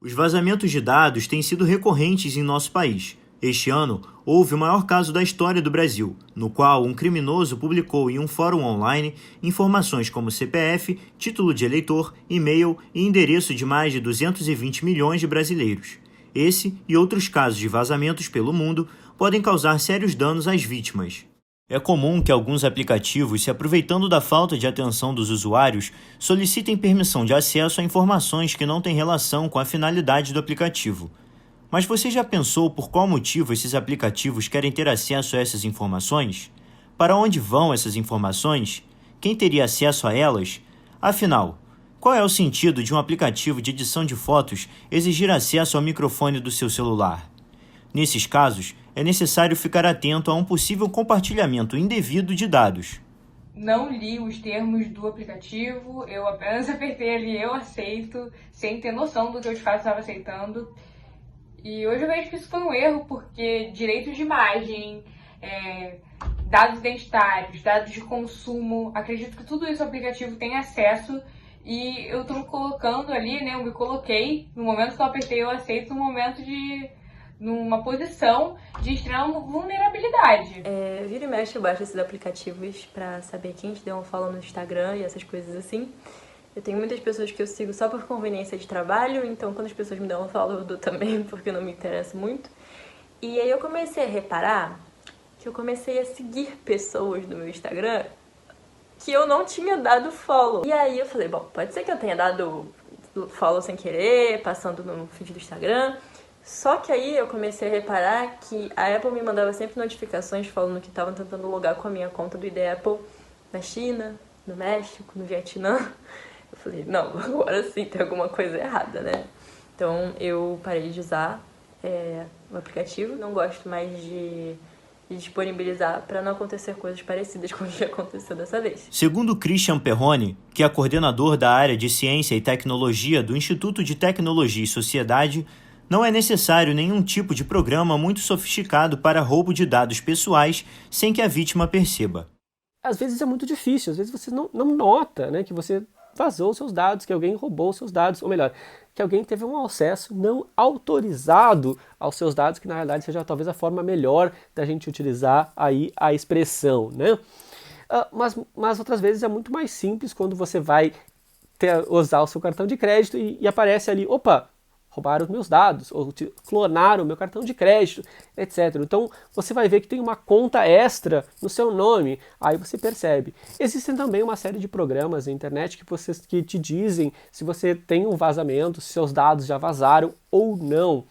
Os vazamentos de dados têm sido recorrentes em nosso país. Este ano, houve o maior caso da história do Brasil, no qual um criminoso publicou em um fórum online informações como CPF, título de eleitor, e-mail e endereço de mais de 220 milhões de brasileiros. Esse e outros casos de vazamentos pelo mundo podem causar sérios danos às vítimas. É comum que alguns aplicativos, se aproveitando da falta de atenção dos usuários, solicitem permissão de acesso a informações que não têm relação com a finalidade do aplicativo. Mas você já pensou por qual motivo esses aplicativos querem ter acesso a essas informações? Para onde vão essas informações? Quem teria acesso a elas? Afinal, qual é o sentido de um aplicativo de edição de fotos exigir acesso ao microfone do seu celular? Nesses casos, é necessário ficar atento a um possível compartilhamento indevido de dados. Não li os termos do aplicativo, eu apenas apertei ali, eu aceito, sem ter noção do que eu de fato estava aceitando. E hoje eu vejo que isso foi um erro, porque direitos de imagem, dados identitários, dados de consumo, acredito que tudo isso o aplicativo tem acesso e eu estou colocando ali, né, eu me coloquei, no momento que eu apertei eu aceito, numa posição de extrema vulnerabilidade. Vira e mexe, eu baixo esses aplicativos pra saber quem te deu um follow no Instagram e essas coisas assim. Eu tenho muitas pessoas que eu sigo só por conveniência de trabalho, então quando as pessoas me dão um follow eu dou também, porque não me interessa muito. E aí eu comecei a reparar que eu comecei a seguir pessoas no meu Instagram que eu não tinha dado follow. E aí eu falei, bom, pode ser que eu tenha dado follow sem querer, passando no feed do Instagram. Só que aí eu comecei a reparar que a Apple me mandava sempre notificações falando que estavam tentando logar com a minha conta do ID Apple na China, no México, no Vietnã. Eu falei, não, agora sim tem alguma coisa errada, né? Então eu parei de usar o aplicativo, não gosto mais de disponibilizar para não acontecer coisas parecidas com o que aconteceu dessa vez. Segundo Christian Perrone, que é coordenador da área de Ciência e Tecnologia do Instituto de Tecnologia e Sociedade, não é necessário nenhum tipo de programa muito sofisticado para roubo de dados pessoais sem que a vítima perceba. Às vezes é muito difícil, às vezes você não nota, né, que você vazou os seus dados, que alguém roubou os seus dados, ou melhor, que alguém teve um acesso não autorizado aos seus dados, que na realidade seja talvez a forma melhor da gente utilizar aí a expressão, né? Mas outras vezes é muito mais simples quando você vai usar o seu cartão de crédito e aparece ali, opa, roubaram os meus dados, ou clonaram o meu cartão de crédito, etc. Então você vai ver que tem uma conta extra no seu nome, aí você percebe. Existem também uma série de programas na internet que te dizem se você tem um vazamento, se seus dados já vazaram ou não.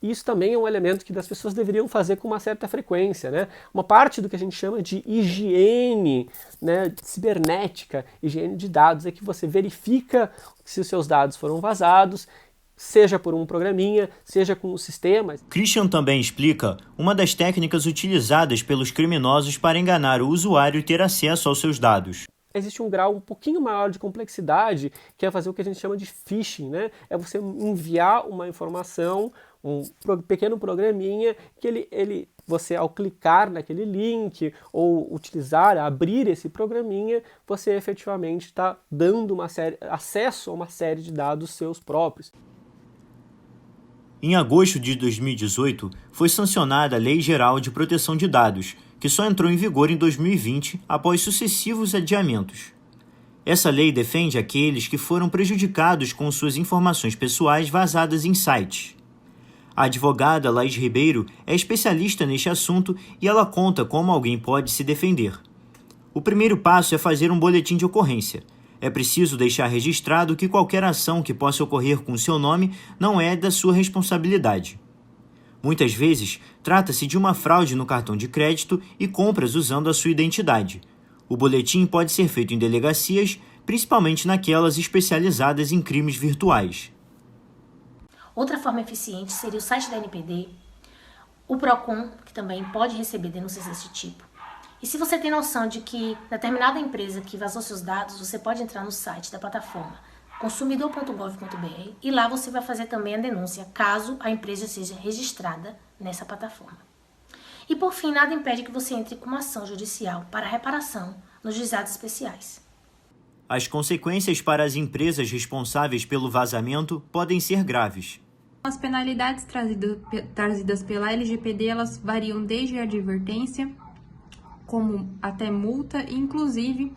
E isso também é um elemento que as pessoas deveriam fazer com uma certa frequência, né? Uma parte do que a gente chama de higiene, né, cibernética, higiene de dados, é que você verifica se os seus dados foram vazados, seja por um programinha, seja com o sistema. Christian também explica uma das técnicas utilizadas pelos criminosos para enganar o usuário e ter acesso aos seus dados. Existe um grau um pouquinho maior de complexidade, que é fazer o que a gente chama de phishing, né? É você enviar uma informação, um pequeno programinha, que você ao clicar naquele link ou abrir esse programinha, você efetivamente está dando acesso a uma série de dados seus próprios. Em agosto de 2018, foi sancionada a Lei Geral de Proteção de Dados, que só entrou em vigor em 2020 após sucessivos adiamentos. Essa lei defende aqueles que foram prejudicados com suas informações pessoais vazadas em sites. A advogada Laís Ribeiro é especialista neste assunto e ela conta como alguém pode se defender. O primeiro passo é fazer um boletim de ocorrência. É preciso deixar registrado que qualquer ação que possa ocorrer com seu nome não é da sua responsabilidade. Muitas vezes, trata-se de uma fraude no cartão de crédito e compras usando a sua identidade. O boletim pode ser feito em delegacias, principalmente naquelas especializadas em crimes virtuais. Outra forma eficiente seria o site da NPD, o Procon, que também pode receber denúncias desse tipo. E se você tem noção de que determinada empresa que vazou seus dados, você pode entrar no site da plataforma consumidor.gov.br e lá você vai fazer também a denúncia, caso a empresa seja registrada nessa plataforma. E por fim, nada impede que você entre com uma ação judicial para reparação nos juizados especiais. As consequências para as empresas responsáveis pelo vazamento podem ser graves. As penalidades trazidas pela LGPD, elas variam desde a advertência, como até multa, inclusive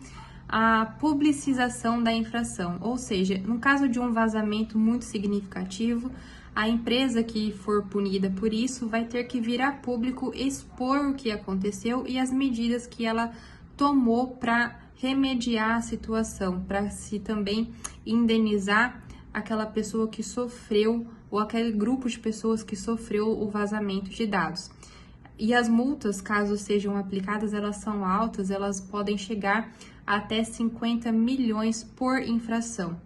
a publicização da infração. Ou seja, no caso de um vazamento muito significativo, a empresa que for punida por isso vai ter que vir a público expor o que aconteceu e as medidas que ela tomou para remediar a situação, para se também indenizar aquela pessoa que sofreu ou aquele grupo de pessoas que sofreu o vazamento de dados. E as multas, caso sejam aplicadas, elas são altas, elas podem chegar a até 50 milhões por infração.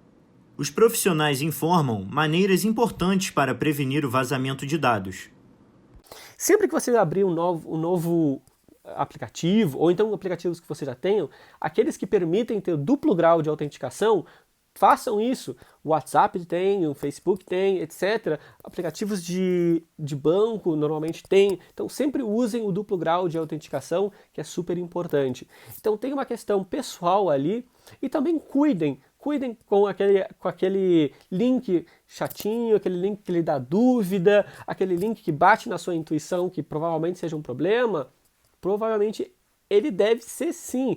Os profissionais informam maneiras importantes para prevenir o vazamento de dados. Sempre que você abrir um novo aplicativo, ou então aplicativos que você já tenham, aqueles que permitem ter duplo grau de autenticação, façam isso. O WhatsApp tem, o Facebook tem, etc. Aplicativos de banco normalmente tem. Então sempre usem o duplo grau de autenticação, que é super importante. Então tem uma questão pessoal ali e também cuidem com aquele link chatinho, aquele link que lhe dá dúvida, aquele link que bate na sua intuição que provavelmente seja um problema. Provavelmente ele deve ser sim